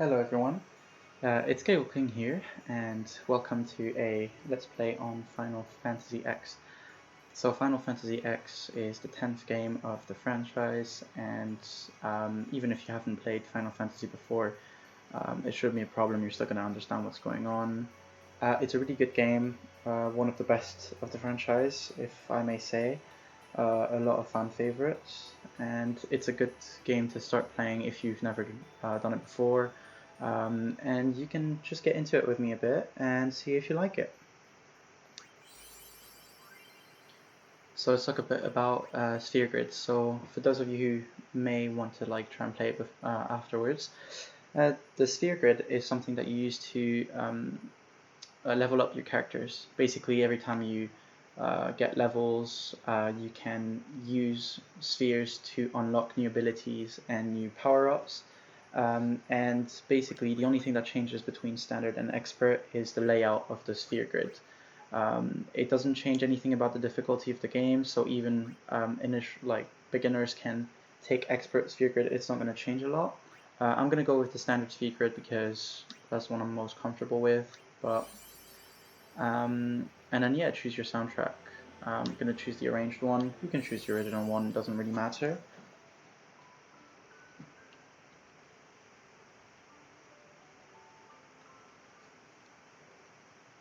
Hello everyone, it's GiggleKing here, and welcome to a Let's Play on Final Fantasy X. So Final Fantasy X is the 10th game of the franchise, and even if you haven't played Final Fantasy before, it shouldn't be a problem, you're still going to understand what's going on. It's a really good game, one of the best of the franchise, if I may say. A lot of fan favorites, and it's a good game to start playing if you've never done it before. And you can just get into it with me a bit and see if you like it. So let's talk a bit about sphere grids. So for those of you who may want to try and play it afterwards, the sphere grid is something that you use to level up your characters. Basically, every time you get levels, you can use spheres to unlock new abilities and new power-ups. And basically, the only thing that changes between standard and expert is the layout of the sphere grid. It doesn't change anything about the difficulty of the game, so even beginners can take expert sphere grid. It's not going to change a lot. I'm going to go with the standard sphere grid because that's one I'm most comfortable with. But and then yeah, choose your soundtrack. I'm going to choose the arranged one. You can choose the original one. It doesn't really matter.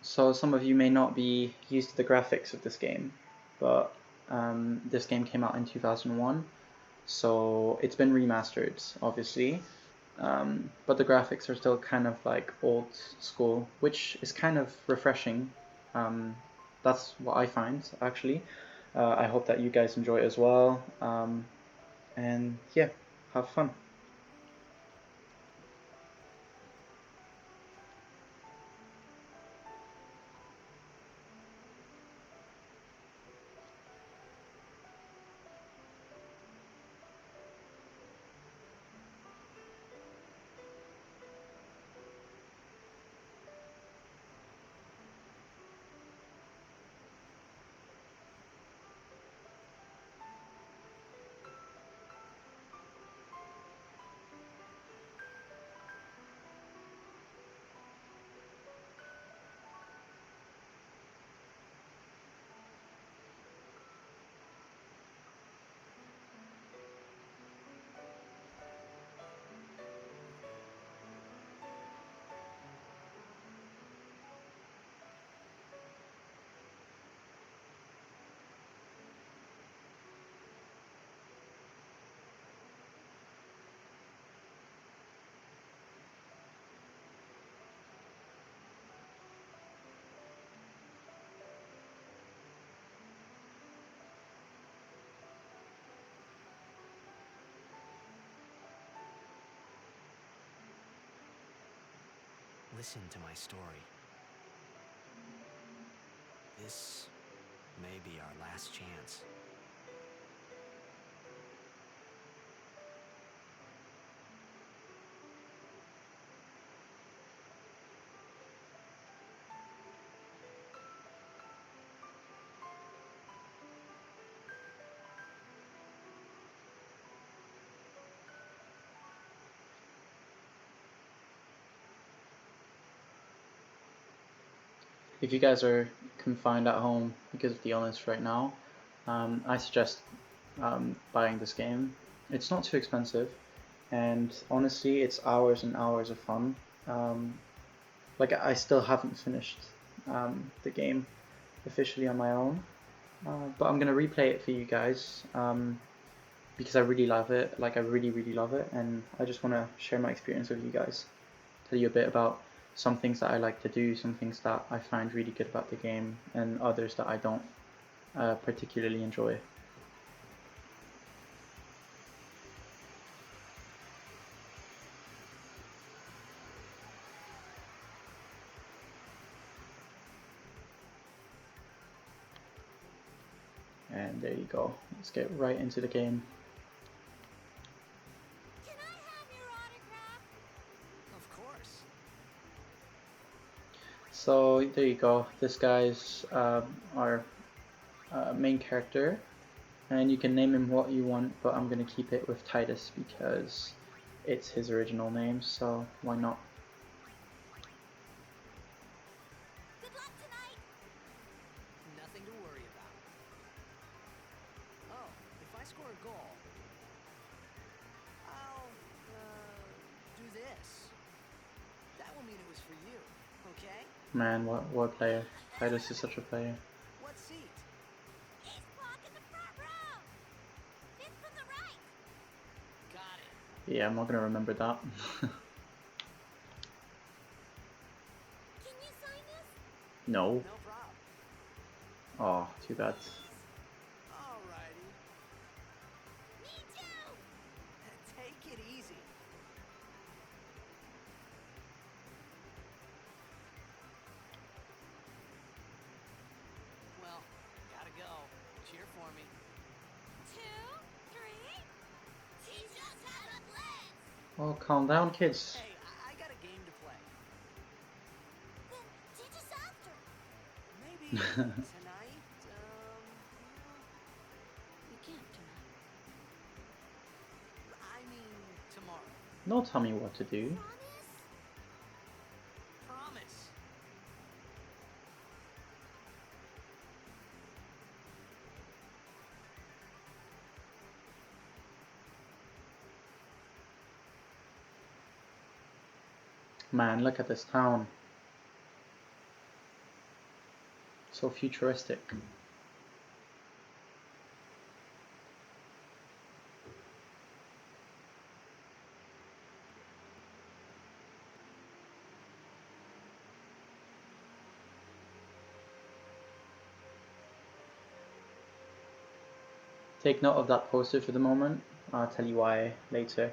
So some of you may not be used to the graphics of this game, but this game came out in 2001, so it's been remastered, obviously, but the graphics are still kind of like old school, which is kind of refreshing. That's what I find, actually. I hope that you guys enjoy it as well, and yeah, have fun. Listen to my story. This may be our last chance. If you guys are confined at home because of the illness right now, I suggest buying this game. It's not too expensive, and honestly, it's hours and hours of fun. I still haven't finished the game officially on my own, but I'm gonna replay it for you guys because I really love it. I really love it, and I just want to share my experience with you guys. Tell you a bit about some things that I like to do, some things that I find really good about the game, and others that I don't particularly enjoy. And there you go. Let's get right into the game. Can I have your autograph? Of course. So there you go. This guy's our main character, and you can name him what you want, but I'm gonna keep it with Titus because it's his original name, so why not? Good luck tonight. Nothing to worry about. Oh, if I score a goal, I'll, do this. That will mean it was for you, okay? Man, what player? Titus is such a player. What seat? Ace block in the front row. Fifth from the right. Got it. Yeah, I'm not gonna remember that. Can you sign this? No. No problem. Oh, too bad. Alrighty. Me too. Take it easy. Well, gotta go. Cheer for me. 2, 3. He just had a blitz. Oh, calm down, kids. Hey, I got a game to play. Then teach us after. Maybe tonight, We can't tonight. I mean tomorrow. Don't tell me what to do. Promise? Promise. Man, look at this town. So futuristic. Take note of that poster for the moment. I'll tell you why later.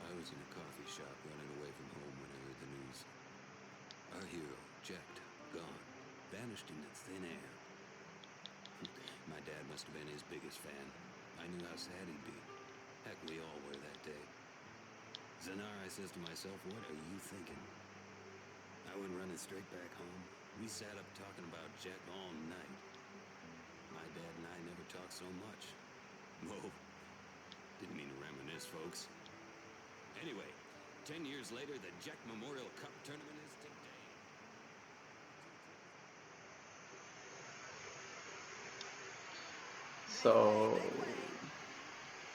I was in a coffee shop running away from home when I heard the news. Our hero, checked, gone, vanished into thin air. My dad must have been his biggest fan. I knew how sad he'd be. Heck, we all were that day. Zanar, I says to myself, what are you thinking? I went running straight back home. We sat up talking about Jack all night. My dad and I never talked so much. Whoa. Didn't mean to reminisce, folks. Anyway, 10 years later, the Jack Memorial Cup tournament is today. So,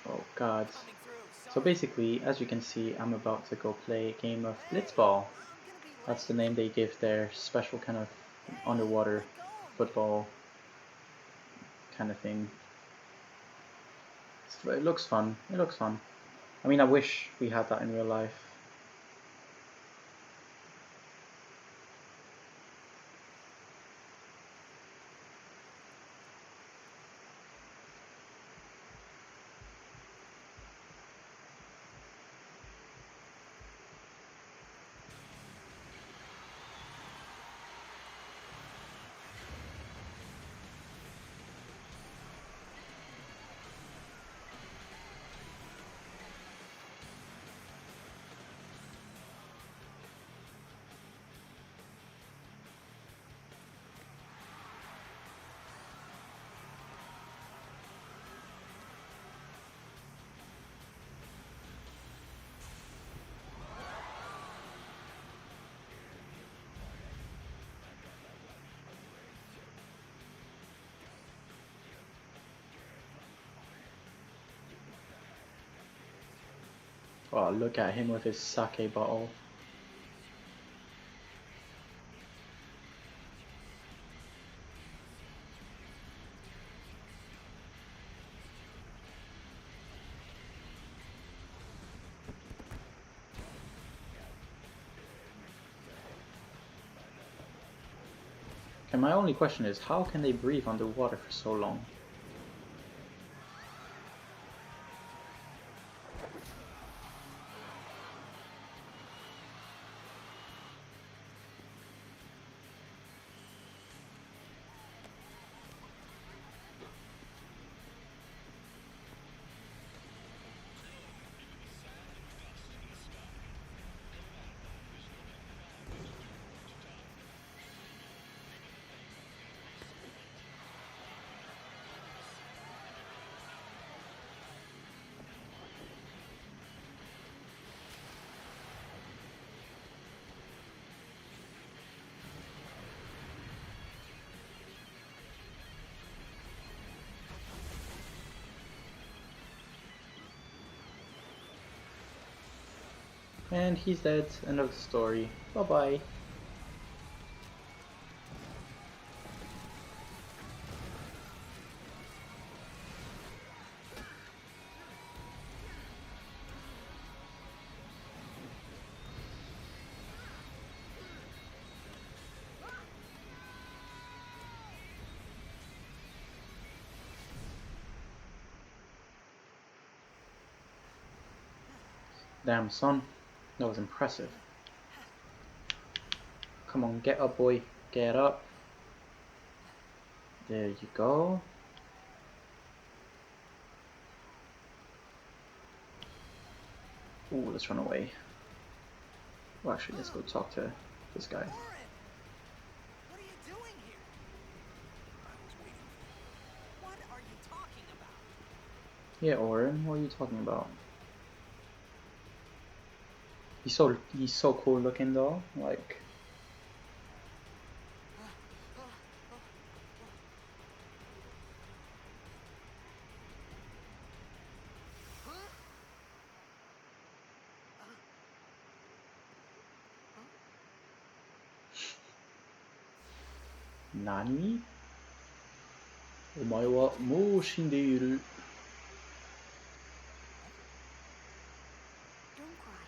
oh god. Coming through. So Sorry. basically, as you can see, I'm about to go play a game of Blitzball. I'm gonna be late. That's the name they give their special kind of underwater Let go of me. football kind of thing. It looks fun. It looks fun. I mean, I wish we had that in real life. Oh, look at him with his sake bottle. And my only question is, how can they breathe underwater for so long? And he's dead. End of the story. Bye bye. Damn, son. That was impressive. Come on, get up, boy. Get up. There you go. Ooh, let's run away. Well, actually, let's go talk to this guy. Orin! What are you doing here? I was waiting for you. What are you talking about? Yeah, Orin, what are you talking about? He's so cool looking though. Like, Nani? Omae wa mou shindeiru. Don't cry.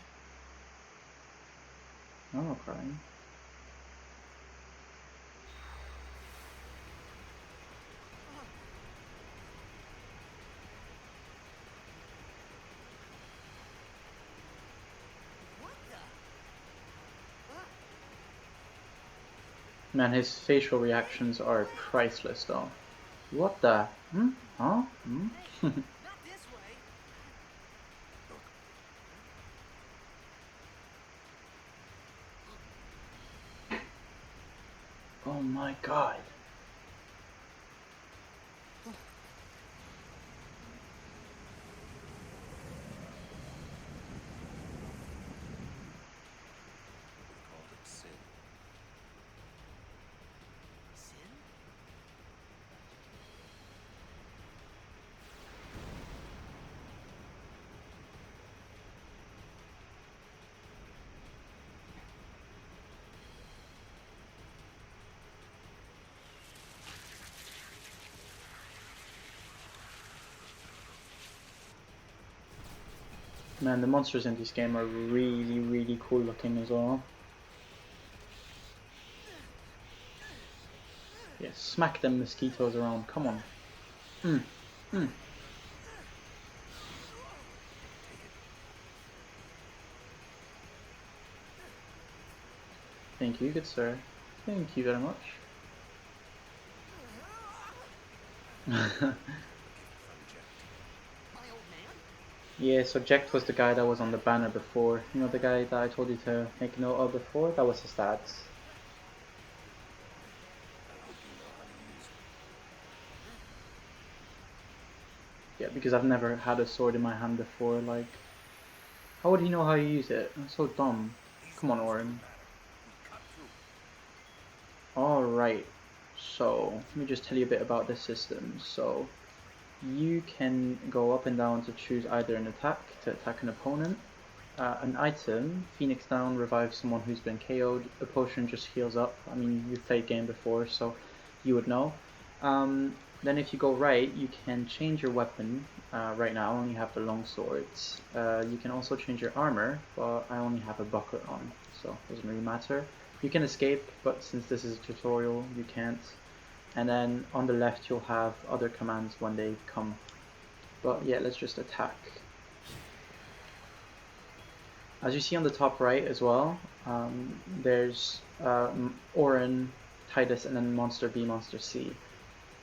I'm not crying. What the? Man, his facial reactions are priceless though. What the? Hmm? Huh? Hmm? Hey, not this way. Oh my god. We called it sin. Sin? Man, the monsters in this game are really, really cool looking as well. Yeah, smack them mosquitoes around. Come on. Mm. Mm. Thank you, good sir. Thank you very much. My old man? Yeah, so Jack was the guy that was on the banner before. You know, the guy that I told you to make note of before? That was his stats. I hope you know how to use it. Yeah, because I've never had a sword in my hand before. Like, how would he know how to use it? That's so dumb. These Come on, lines don't Orin. matter. We cut through. Alright, so let me just tell you a bit about the system. So, you can go up and down to choose either an attack to attack an opponent, an item. Phoenix Down revives someone who's been KO'd. A potion just heals up. I mean, you've played game before, so you would know. Then if you go right, you can change your weapon. Right now I only have the long swords. You can also change your armor, but I only have a buckler on, so it doesn't really matter. You can escape, but since this is a tutorial, you can't. And then on the left you'll have other commands when they come. But yeah, let's just attack. As you see on the top right as well, there's Orin, Titus, and then Monster B, Monster C.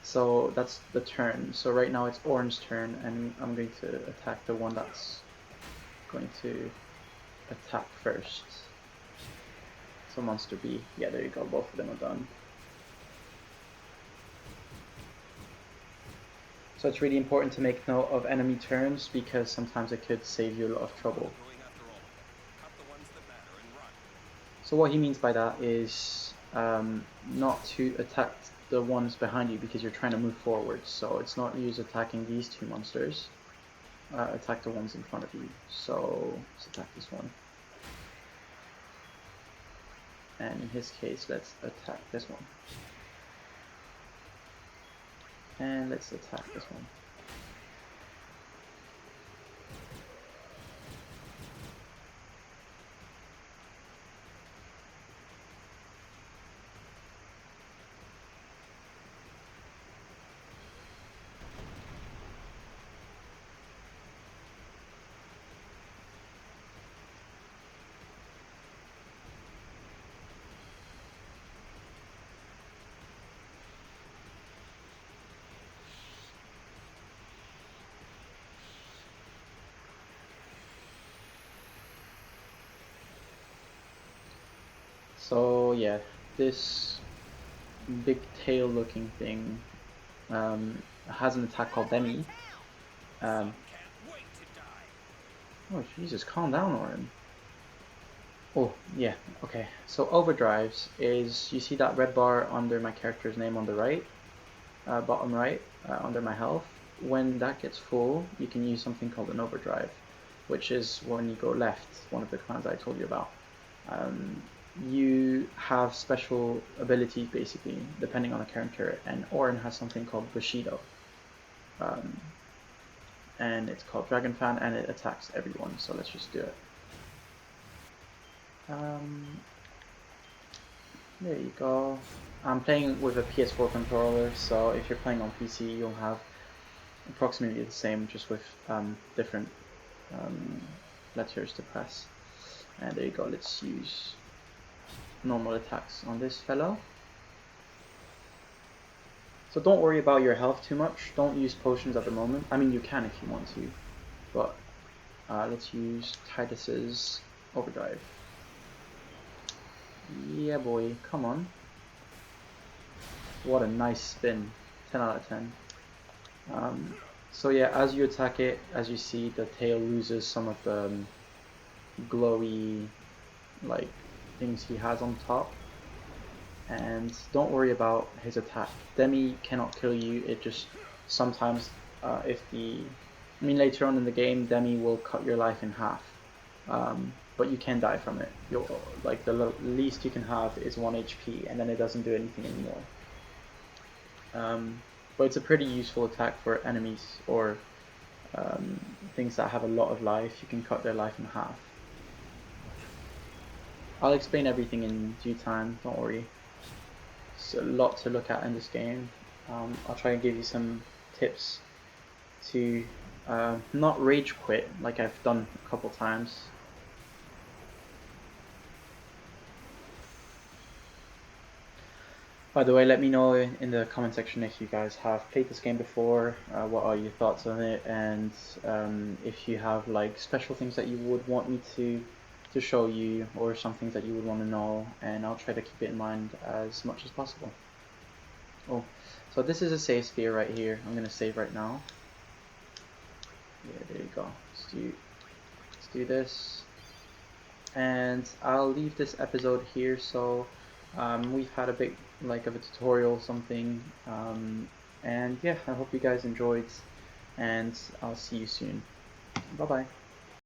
So that's the turn. So right now it's Orin's turn, and I'm going to attack the one that's going to attack first. So Monster B. Yeah, there you go. Both of them are done. So it's really important to make note of enemy turns because sometimes it could save you a lot of trouble. Going after all. Cut the ones that matter and run. So what he means by that is not to attack the ones behind you because you're trying to move forward. So it's not use attacking these two monsters. Attack the ones in front of you. So let's attack this one. and in his case, let's attack this one. And let's attack this one. So yeah, this big tail looking thing has an attack called Demi. Oh Jesus, calm down, Orin. Oh yeah, okay. So overdrives is, you see that red bar under my character's name on the right, bottom right, under my health. When that gets full, you can use something called an overdrive, which is when you go left, one of the commands I told you about. You have special abilities basically, depending on the character, and Orin has something called Bushido. And it's called Dragon Fan, and it attacks everyone, so let's just do it. There you go. I'm playing with a PS4 controller, so if you're playing on PC, you'll have approximately the same, just with different letters to press. And there you go, let's use normal attacks on this fellow. So don't worry about your health too much, don't use potions at the moment. I mean, you can if you want to, but let's use Titus's overdrive. Yeah boy, come on. What a nice spin, 10 out of 10. So yeah, as you attack it, as you see, the tail loses some of the glowy like things he has on top. And don't worry about his attack. Demi cannot kill you, it just sometimes later on in the game, Demi will cut your life in half. But you can die from it. Like the least you can have is 1 HP, and then it doesn't do anything anymore. But it's a pretty useful attack for enemies or things that have a lot of life. You can cut their life in half. I'll explain everything in due time, don't worry. It's a lot to look at in this game. I'll try and give you some tips to not rage quit like I've done a couple times. By the way, let me know in the comment section if you guys have played this game before, what are your thoughts on it, and if you have like special things that you would want me to show you, or some things that you would want to know, and I'll try to keep it in mind as much as possible. Oh, so this is a save sphere right here. I'm going to save right now. Yeah, there you go. Let's do this. And I'll leave this episode here, so we've had a bit like of a tutorial something, and yeah, I hope you guys enjoyed, and I'll see you soon. Bye bye.